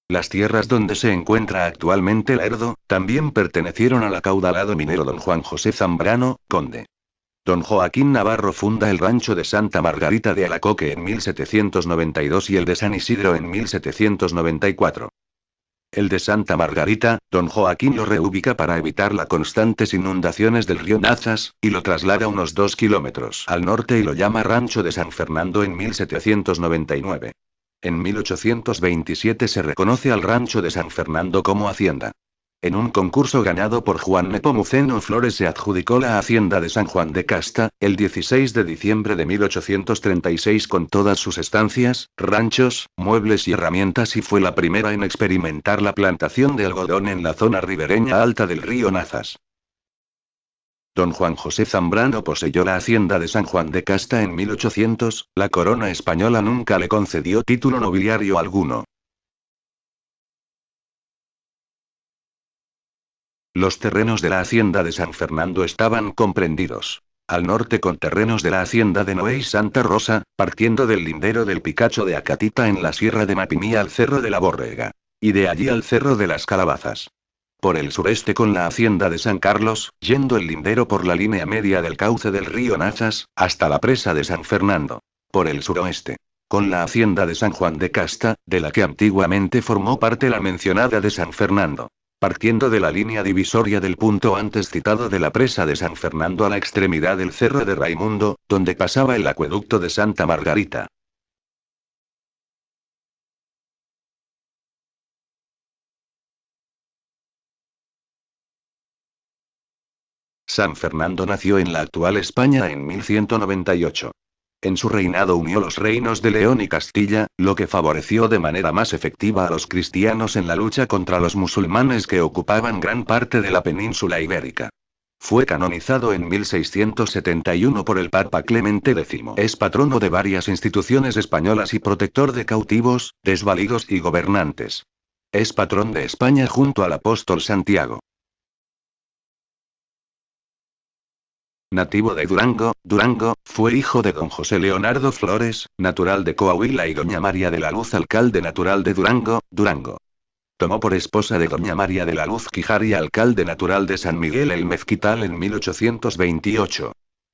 Las tierras donde se encuentra actualmente Lerdo, también pertenecieron al acaudalado minero don Juan José Zambrano, conde. Don Joaquín Navarro funda el rancho de Santa Margarita de Alacoque en 1792 y el de San Isidro en 1794. El de Santa Margarita, don Joaquín lo reubica para evitar las constantes inundaciones del río Nazas, y lo traslada unos 2 kilómetros al norte y lo llama Rancho de San Fernando en 1799. En 1827 se reconoce al Rancho de San Fernando como hacienda. En un concurso ganado por Juan Nepomuceno Flores se adjudicó la hacienda de San Juan de Casta, el 16 de diciembre de 1836 con todas sus estancias, ranchos, muebles y herramientas y fue la primera en experimentar la plantación de algodón en la zona ribereña alta del río Nazas. Don Juan José Zambrano poseyó la hacienda de San Juan de Casta en 1800, la corona española nunca le concedió título nobiliario alguno. Los terrenos de la hacienda de San Fernando estaban comprendidos. Al norte con terrenos de la hacienda de Noé y Santa Rosa, partiendo del lindero del Picacho de Acatita en la sierra de Mapimí al Cerro de la Borrega. Y de allí al Cerro de las Calabazas. Por el sureste con la hacienda de San Carlos, yendo el lindero por la línea media del cauce del río Nazas, hasta la presa de San Fernando. Por el suroeste. Con la hacienda de San Juan de Casta, de la que antiguamente formó parte la mencionada de San Fernando. Partiendo de la línea divisoria del punto antes citado de la presa de San Fernando a la extremidad del Cerro de Raimundo, donde pasaba el acueducto de Santa Margarita. San Fernando nació en la actual España en 1198. En su reinado unió los reinos de León y Castilla, lo que favoreció de manera más efectiva a los cristianos en la lucha contra los musulmanes que ocupaban gran parte de la península ibérica. Fue canonizado en 1671 por el Papa Clemente X. Es patrono de varias instituciones españolas y protector de cautivos, desvalidos y gobernantes. Es patrón de España junto al apóstol Santiago. Nativo de Durango, Durango, fue hijo de don José Leonardo Flores, natural de Coahuila y doña María de la Luz alcalde natural de Durango, Durango. Tomó por esposa de doña María de la Luz Quijar y alcalde natural de San Miguel el Mezquital en 1828.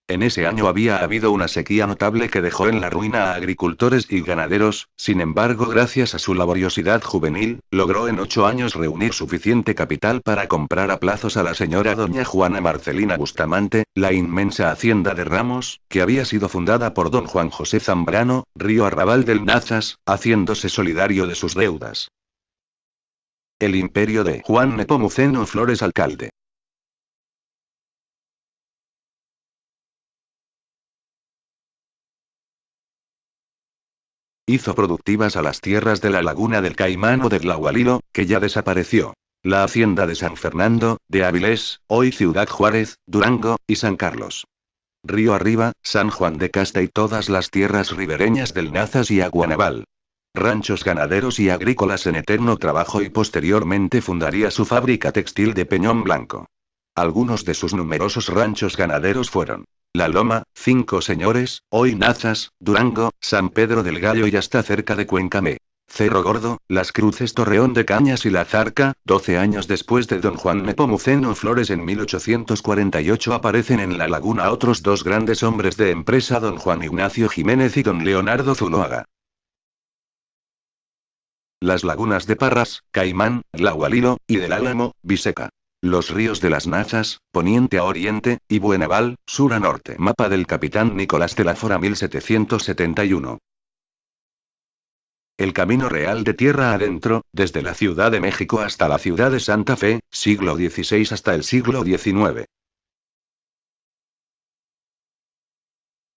En ese año había habido una sequía notable que dejó en la ruina a agricultores y ganaderos, sin embargo gracias a su laboriosidad juvenil, logró en 8 años reunir suficiente capital para comprar a plazos a la señora doña Juana Marcelina Bustamante, la inmensa hacienda de Ramos, que había sido fundada por don Juan José Zambrano, Río Arrabal del Nazas, haciéndose solidario de sus deudas. El imperio de Juan Nepomuceno Flores alcalde. Hizo productivas a las tierras de la laguna del Caimán o de Tlahualilo, que ya desapareció. La hacienda de San Fernando, de Avilés, hoy Ciudad Juárez, Durango, y San Carlos. Río arriba, San Juan de Casta y todas las tierras ribereñas del Nazas y Aguanaval. Ranchos ganaderos y agrícolas en eterno trabajo y posteriormente fundaría su fábrica textil de Peñón Blanco. Algunos de sus numerosos ranchos ganaderos fueron La Loma, 5 Señores, hoy Nazas, Durango, San Pedro del Gallo y hasta cerca de Cuencamé. Cerro Gordo, Las Cruces Torreón de Cañas y La Zarca. 12 años después de don Juan Nepomuceno Flores en 1848 aparecen en la laguna otros 2 grandes hombres de empresa, don Juan Ignacio Jiménez y don Leonardo Zuloaga. Las lagunas de Parras, Caimán, Tlahualilo, y del Álamo, Biseca. Los ríos de las Nazas, poniente a oriente, y Buenaval, sur a norte. Mapa del capitán Nicolás de la Fora 1771. El camino real de tierra adentro, desde la Ciudad de México hasta la ciudad de Santa Fe, siglo XVI hasta el siglo XIX.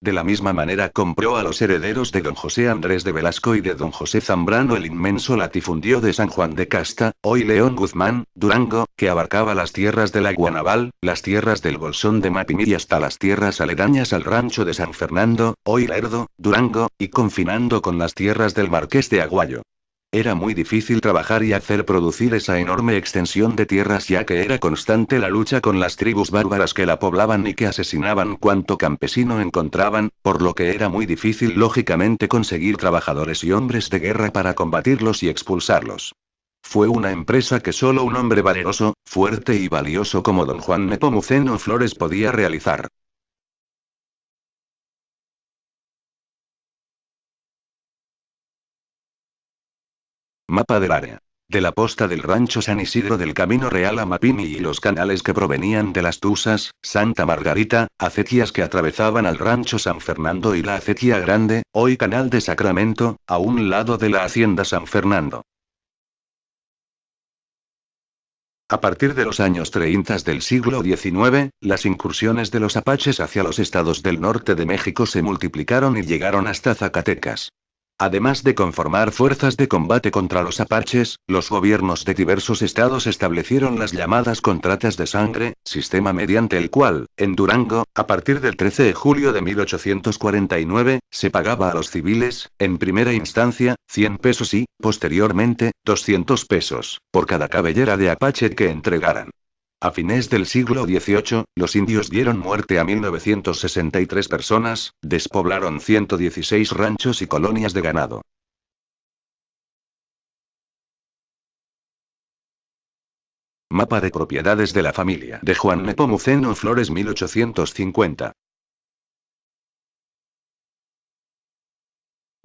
De la misma manera compró a los herederos de don José Andrés de Velasco y de don José Zambrano el inmenso latifundio de San Juan de Casta, hoy León Guzmán, Durango, que abarcaba las tierras de la Guanaval, las tierras del Bolsón de Mapimí y hasta las tierras aledañas al rancho de San Fernando, hoy Lerdo, Durango, y confinando con las tierras del Marqués de Aguayo. Era muy difícil trabajar y hacer producir esa enorme extensión de tierras ya que era constante la lucha con las tribus bárbaras que la poblaban y que asesinaban cuanto campesino encontraban, por lo que era muy difícil lógicamente conseguir trabajadores y hombres de guerra para combatirlos y expulsarlos. Fue una empresa que solo un hombre valeroso, fuerte y valioso como don Juan Nepomuceno Flores podía realizar. Mapa del área. De la posta del rancho San Isidro del Camino Real a Mapimi y los canales que provenían de las Tusas, Santa Margarita, acequias que atravesaban al rancho San Fernando y la acequia grande, hoy Canal de Sacramento, a un lado de la hacienda San Fernando. A partir de los años 30 del siglo XIX, las incursiones de los apaches hacia los estados del norte de México se multiplicaron y llegaron hasta Zacatecas. Además de conformar fuerzas de combate contra los apaches, los gobiernos de diversos estados establecieron las llamadas contratas de sangre, sistema mediante el cual, en Durango, a partir del 13 de julio de 1849, se pagaba a los civiles, en primera instancia, 100 pesos y, posteriormente, 200 pesos, por cada cabellera de apache que entregaran. A fines del siglo XVIII, los indios dieron muerte a 1963 personas, despoblaron 116 ranchos y colonias de ganado. Mapa de propiedades de la familia de Juan Nepomuceno Flores 1850.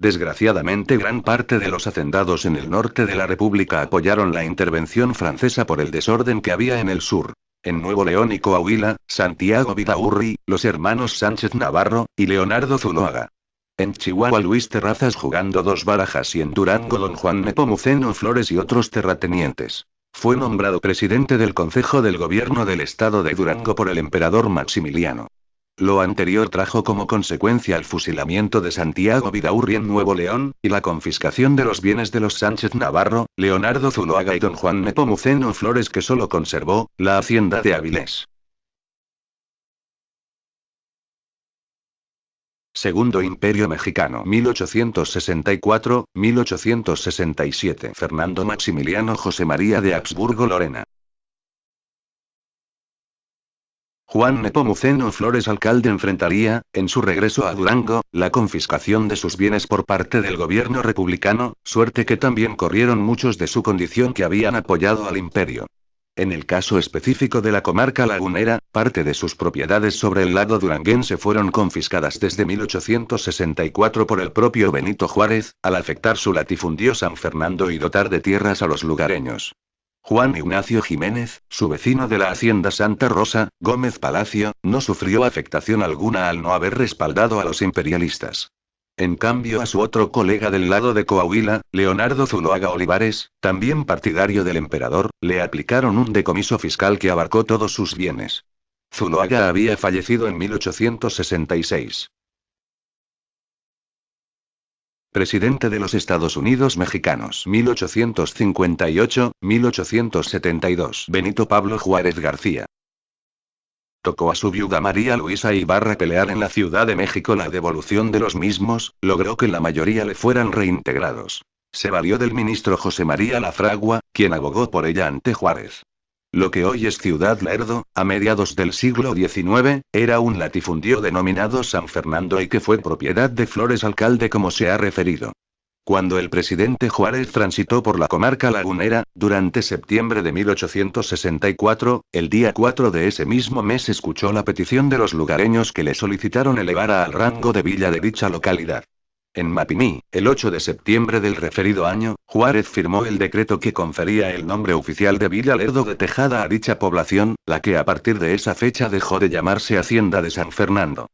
Desgraciadamente, gran parte de los hacendados en el norte de la República apoyaron la intervención francesa por el desorden que había en el sur. En Nuevo León y Coahuila, Santiago Vidaurri, los hermanos Sánchez Navarro, y Leonardo Zuloaga. En Chihuahua, Luis Terrazas jugando dos barajas y en Durango, don Juan Nepomuceno Flores y otros terratenientes. Fue nombrado presidente del Consejo del Gobierno del Estado de Durango por el emperador Maximiliano. Lo anterior trajo como consecuencia el fusilamiento de Santiago Vidaurri en Nuevo León, y la confiscación de los bienes de los Sánchez Navarro, Leonardo Zuloaga y don Juan Nepomuceno Flores, que solo conservó la hacienda de Avilés. Segundo Imperio Mexicano 1864-1867. Fernando Maximiliano José María de Habsburgo-Lorena. Juan Nepomuceno Flores alcalde enfrentaría, en su regreso a Durango, la confiscación de sus bienes por parte del gobierno republicano, suerte que también corrieron muchos de su condición que habían apoyado al imperio. En el caso específico de la comarca lagunera, parte de sus propiedades sobre el lado duranguense fueron confiscadas desde 1864 por el propio Benito Juárez, al afectar su latifundio San Fernando y dotar de tierras a los lugareños. Juan Ignacio Jiménez, su vecino de la hacienda Santa Rosa, Gómez Palacio, no sufrió afectación alguna al no haber respaldado a los imperialistas. En cambio, a su otro colega del lado de Coahuila, Leonardo Zuloaga Olivares, también partidario del emperador, le aplicaron un decomiso fiscal que abarcó todos sus bienes. Zuloaga había fallecido en 1866. Presidente de los Estados Unidos Mexicanos 1858-1872. Benito Pablo Juárez García. Tocó a su viuda María Luisa Ibarra pelear en la Ciudad de México la devolución de los mismos, logró que la mayoría le fueran reintegrados. Se valió del ministro José María Lafragua, quien abogó por ella ante Juárez. Lo que hoy es Ciudad Lerdo, a mediados del siglo XIX, era un latifundio denominado San Fernando y que fue propiedad de Flores alcalde como se ha referido. Cuando el presidente Juárez transitó por la comarca lagunera, durante septiembre de 1864, el día 4 de ese mismo mes escuchó la petición de los lugareños que le solicitaron elevara al rango de villa de dicha localidad. En Mapimí, el 8 de septiembre del referido año, Juárez firmó el decreto que confería el nombre oficial de Villa Lerdo de Tejada a dicha población, la que a partir de esa fecha dejó de llamarse Hacienda de San Fernando.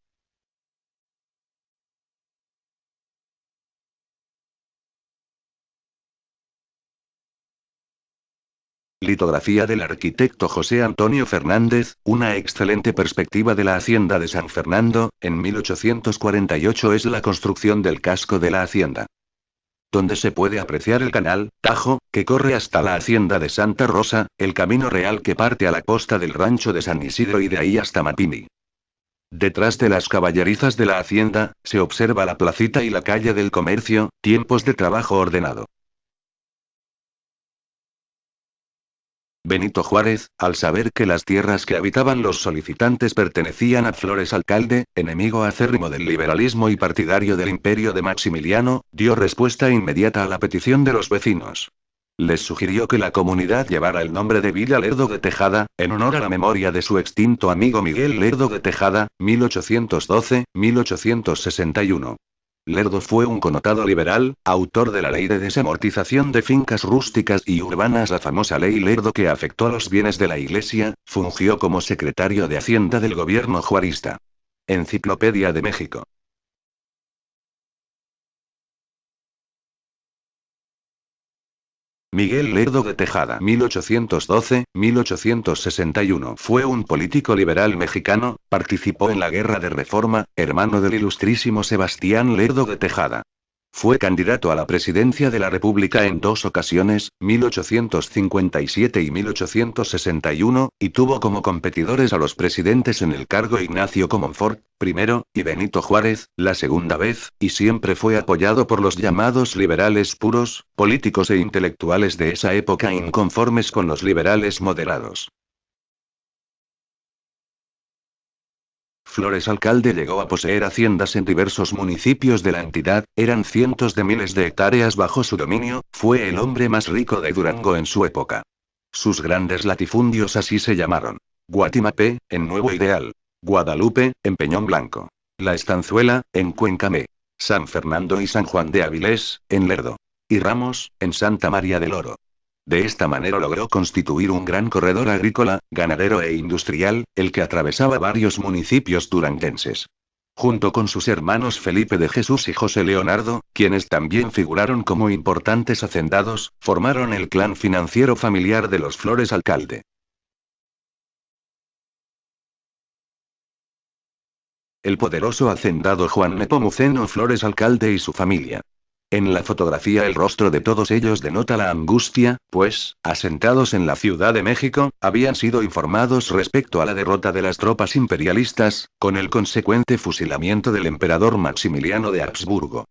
Litografía del arquitecto José Antonio Fernández, una excelente perspectiva de la hacienda de San Fernando, en 1848 es la construcción del casco de la hacienda, donde se puede apreciar el canal Tajo, que corre hasta la hacienda de Santa Rosa, el camino real que parte a la costa del rancho de San Isidro y de ahí hasta Mapimi. Detrás de las caballerizas de la hacienda, se observa la placita y la calle del comercio, tiempos de trabajo ordenado. Benito Juárez, al saber que las tierras que habitaban los solicitantes pertenecían a Flores alcalde, enemigo acérrimo del liberalismo y partidario del imperio de Maximiliano, dio respuesta inmediata a la petición de los vecinos. Les sugirió que la comunidad llevara el nombre de Villa Lerdo de Tejada, en honor a la memoria de su extinto amigo Miguel Lerdo de Tejada, 1812-1861. Lerdo fue un connotado liberal, autor de la Ley de Desamortización de Fincas Rústicas y Urbanas, la famosa Ley Lerdo que afectó a los bienes de la Iglesia. Fungió como secretario de Hacienda del gobierno juarista. Enciclopedia de México. Miguel Lerdo de Tejada, 1812-1861, fue un político liberal mexicano. Participó en la Guerra de Reforma, hermano del ilustrísimo Sebastián Lerdo de Tejada. Fue candidato a la presidencia de la República en dos ocasiones, 1857 y 1861, y tuvo como competidores a los presidentes en el cargo Ignacio Comonfort, primero, y Benito Juárez, la segunda vez, y siempre fue apoyado por los llamados liberales puros, políticos e intelectuales de esa época inconformes con los liberales moderados. Flores alcalde llegó a poseer haciendas en diversos municipios de la entidad, eran cientos de miles de hectáreas bajo su dominio, fue el hombre más rico de Durango en su época. Sus grandes latifundios así se llamaron: Guatimapé, en Nuevo Ideal; Guadalupe, en Peñón Blanco; La Estanzuela, en Cuencamé; San Fernando y San Juan de Avilés, en Lerdo; y Ramos, en Santa María del Oro. De esta manera logró constituir un gran corredor agrícola, ganadero e industrial, el que atravesaba varios municipios duranguenses. Junto con sus hermanos Felipe de Jesús y José Leonardo, quienes también figuraron como importantes hacendados, formaron el clan financiero familiar de los Flores Alcalde. El poderoso hacendado Juan Nepomuceno Flores Alcalde y su familia. En la fotografía el rostro de todos ellos denota la angustia, pues, asentados en la Ciudad de México, habían sido informados respecto a la derrota de las tropas imperialistas, con el consecuente fusilamiento del emperador Maximiliano de Habsburgo.